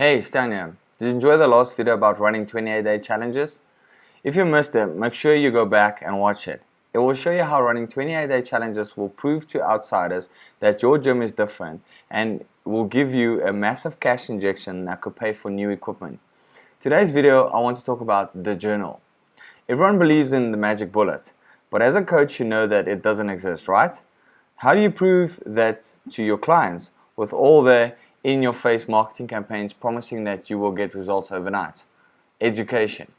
Hey, Stan here. Did you enjoy the last video about running 28-day challenges? If you missed it, make sure you go back and watch it. It will show you how running 28-day challenges will prove to outsiders that your gym is different and will give you a massive cash injection that could pay for new equipment. Today's video, I want to talk about the journal. Everyone believes in the magic bullet, but as a coach, you know that it doesn't exist, right? How do you prove that to your clients with all the in-your-face marketing campaigns promising that you will get results overnight? Education.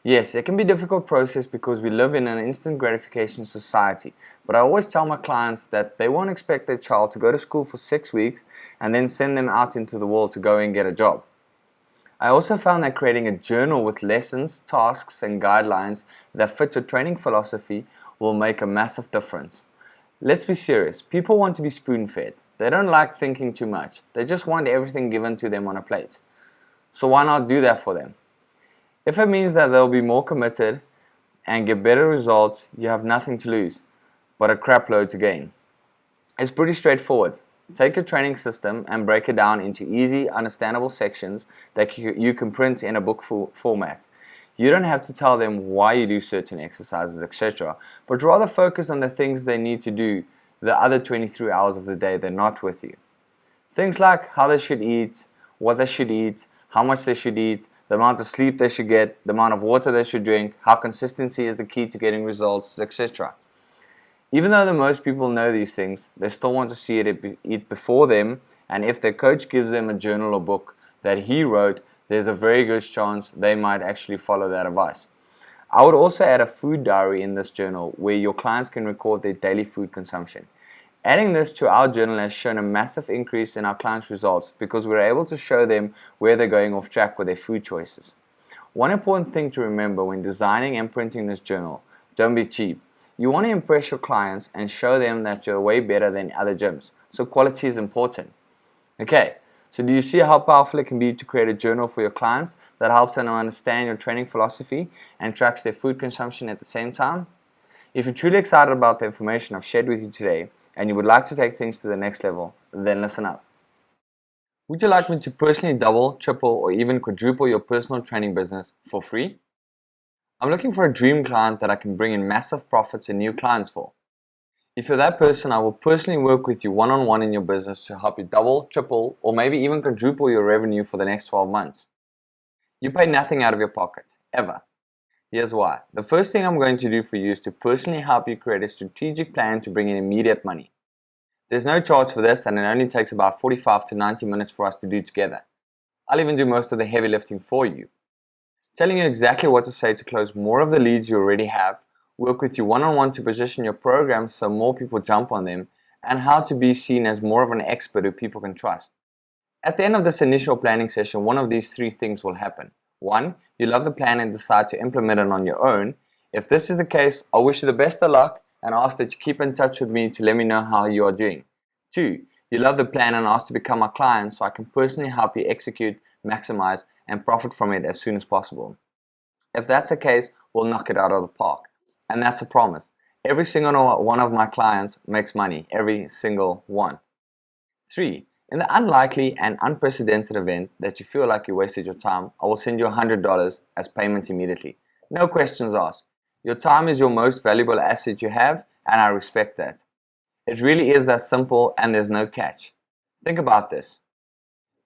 Yes, it can be a difficult process because we live in an instant gratification society, but I always tell my clients that they won't expect their child to go to school for 6 weeks and then send them out into the world to go and get a job. I also found that creating a journal with lessons, tasks, and guidelines that fit your training philosophy will make a massive difference. Let's be serious, people want to be spoon-fed. They don't like thinking too much. They just want everything given to them on a plate. So why not do that for them? If it means that they'll be more committed and get better results, you have nothing to lose, but a crap load to gain. It's pretty straightforward. Take your training system and break it down into easy, understandable sections that you can print in a book format. You don't have to tell them why you do certain exercises, etc., but rather focus on the things they need to do the other 23 hours of the day they're not with you. Things like how they should eat, what they should eat, how much they should eat, the amount of sleep they should get, the amount of water they should drink, how consistency is the key to getting results, etc. Even though most people know these things, they still want to see it before them, and if their coach gives them a journal or book that he wrote, there's a very good chance they might actually follow that advice. I would also add a food diary in this journal where your clients can record their daily food consumption. Adding this to our journal has shown a massive increase in our clients' results because we're able to show them where they're going off track with their food choices. One important thing to remember when designing and printing this journal: don't be cheap. You want to impress your clients and show them that you're way better than other gyms, so quality is important. Okay, so do you see how powerful it can be to create a journal for your clients that helps them understand your training philosophy and tracks their food consumption at the same time? If you're truly excited about the information I've shared with you today and you would like to take things to the next level, then listen up. Would you like me to personally double, triple, or even quadruple your personal training business for free? I'm looking for a dream client that I can bring in massive profits and new clients for. If you're that person, I will personally work with you one-on-one in your business to help you double, triple, or maybe even quadruple your revenue for the next 12 months. You pay nothing out of your pocket, ever. Here's why. The first thing I'm going to do for you is to personally help you create a strategic plan to bring in immediate money. There's no charge for this, and it only takes about 45 to 90 minutes for us to do together. I'll even do most of the heavy lifting for you. Telling you exactly what to say to close more of the leads you already have, work with you one-on-one to position your program so more people jump on them, and how to be seen as more of an expert who people can trust. At the end of this initial planning session, one of these three things will happen. 1. You love the plan and decide to implement it on your own. If this is the case, I wish you the best of luck and ask that you keep in touch with me to let me know how you are doing. 2. You love the plan and ask to become my client so I can personally help you execute, maximize, and profit from it as soon as possible. If that's the case, we'll knock it out of the park. And that's a promise. Every single one of my clients makes money, every single one. 3. In the unlikely and unprecedented event that you feel like you wasted your time, I will send you $100 as payment immediately. No questions asked. Your time is your most valuable asset you have, and I respect that. It really is that simple, and there's no catch. Think about this.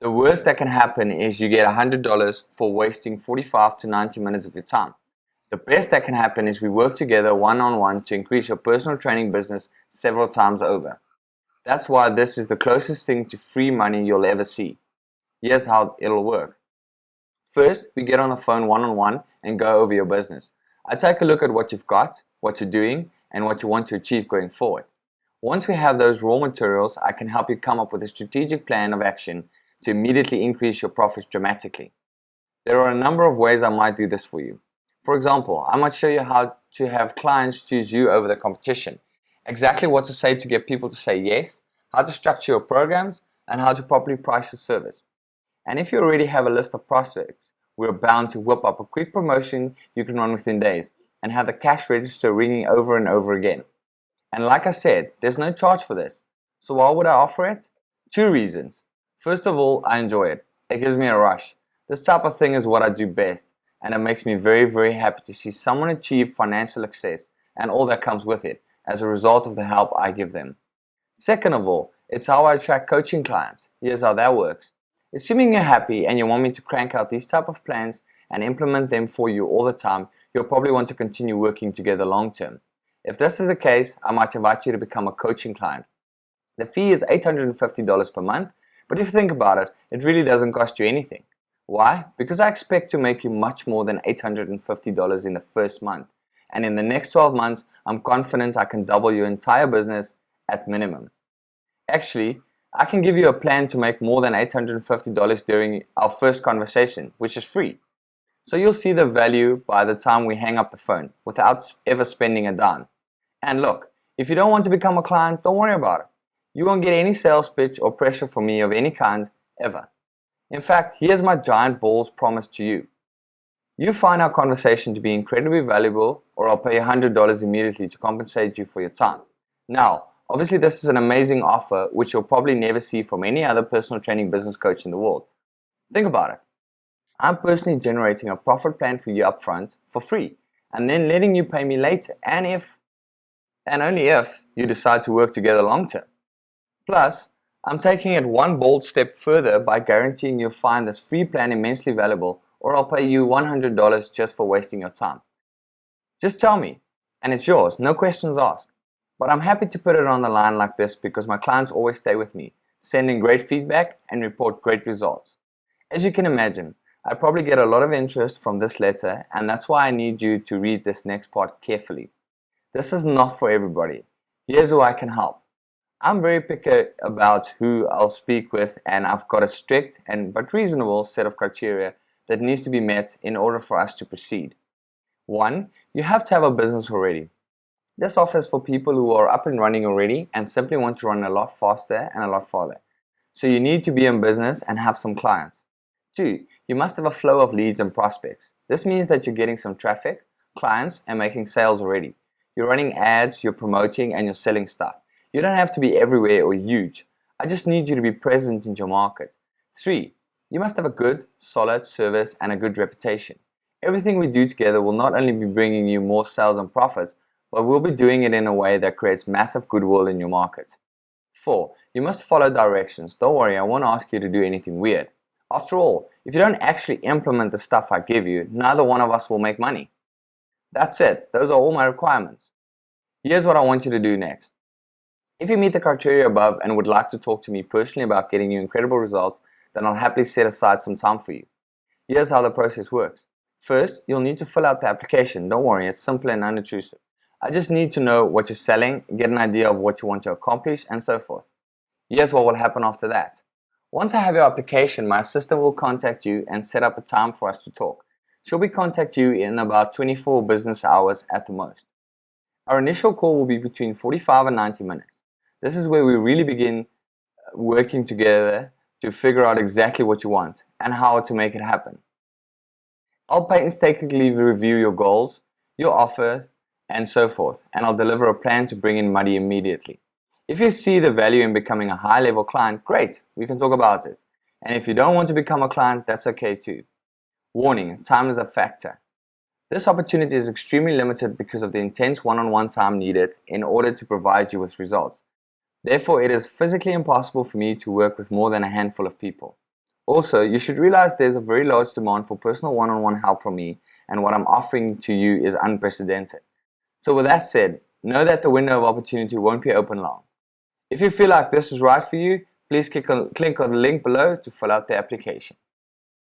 The worst that can happen is you get $100 for wasting 45 to 90 minutes of your time. The best that can happen is we work together one-on-one to increase your personal training business several times over. That's why this is the closest thing to free money you'll ever see. Here's how it'll work. First, we get on the phone one-on-one and go over your business. I take a look at what you've got, what you're doing, and what you want to achieve going forward. Once we have those raw materials, I can help you come up with a strategic plan of action to immediately increase your profits dramatically. There are a number of ways I might do this for you. For example, I might show you how to have clients choose you over the competition, exactly what to say to get people to say yes, how to structure your programs, and how to properly price your service. And if you already have a list of prospects, we're bound to whip up a quick promotion you can run within days and have the cash register ringing over and over again. And like I said, there's no charge for this. So why would I offer it? 2 reasons. First of all, I enjoy it. It gives me a rush. This type of thing is what I do best, and it makes me very, very happy to see someone achieve financial success and all that comes with it as a result of the help I give them. Second of all, it's how I attract coaching clients. Here's how that works. Assuming you're happy and you want me to crank out these type of plans and implement them for you all the time, you'll probably want to continue working together long term. If this is the case, I might invite you to become a coaching client. The fee is $850 per month, but if you think about it, it really doesn't cost you anything. Why? Because I expect to make you much more than $850 in the first month. And in the next 12 months, I'm confident I can double your entire business at minimum. Actually, I can give you a plan to make more than $850 during our first conversation, which is free. So you'll see the value by the time we hang up the phone without ever spending a dime. And look, if you don't want to become a client, don't worry about it. You won't get any sales pitch or pressure from me of any kind ever. In fact, here's my giant balls promise to you. You find our conversation to be incredibly valuable, or I'll pay $100 immediately to compensate you for your time. Now, obviously this is an amazing offer which you'll probably never see from any other personal training business coach in the world. Think about it. I'm personally generating a profit plan for you upfront for free and then letting you pay me later, and only if you decide to work together long term. Plus, I'm taking it one bold step further by guaranteeing you'll find this free plan immensely valuable, or I'll pay you $100 just for wasting your time. Just tell me, and it's yours, no questions asked. But I'm happy to put it on the line like this because my clients always stay with me, sending great feedback and report great results. As you can imagine, I probably get a lot of interest from this letter, and that's why I need you to read this next part carefully. This is not for everybody. Here's who I can help. I'm very picky about who I'll speak with, and I've got a strict but reasonable set of criteria that needs to be met in order for us to proceed. 1. You have to have a business already. This offer is for people who are up and running already and simply want to run a lot faster and a lot farther. So you need to be in business and have some clients. 2. You must have a flow of leads and prospects. This means that you're getting some traffic, clients, and making sales already. You're running ads, you're promoting, and you're selling stuff. You don't have to be everywhere or huge. I just need you to be present in your market. 3. You must have a good, solid service and a good reputation. Everything we do together will not only be bringing you more sales and profits, but we'll be doing it in a way that creates massive goodwill in your market. 4. You must follow directions. Don't worry, I won't ask you to do anything weird. After all, if you don't actually implement the stuff I give you, neither one of us will make money. That's it. Those are all my requirements. Here's what I want you to do next. If you meet the criteria above and would like to talk to me personally about getting you incredible results, then I'll happily set aside some time for you. Here's how the process works. First, you'll need to fill out the application. Don't worry, it's simple and unintrusive. I just need to know what you're selling, get an idea of what you want to accomplish, and so forth. Here's what will happen after that. Once I have your application, my assistant will contact you and set up a time for us to talk. She'll contact you in about 24 business hours at the most. Our initial call will be between 45 and 90 minutes. This is where we really begin working together to figure out exactly what you want and how to make it happen. I'll painstakingly review your goals, your offers, and so forth, and I'll deliver a plan to bring in money immediately. If you see the value in becoming a high-level client, great, we can talk about it. And if you don't want to become a client, that's okay too. Warning, time is a factor. This opportunity is extremely limited because of the intense one-on-one time needed in order to provide you with results. Therefore, it is physically impossible for me to work with more than a handful of people. Also, you should realize there's a very large demand for personal one-on-one help from me, and what I'm offering to you is unprecedented. So with that said, know that the window of opportunity won't be open long. If you feel like this is right for you, please click on the link below to fill out the application.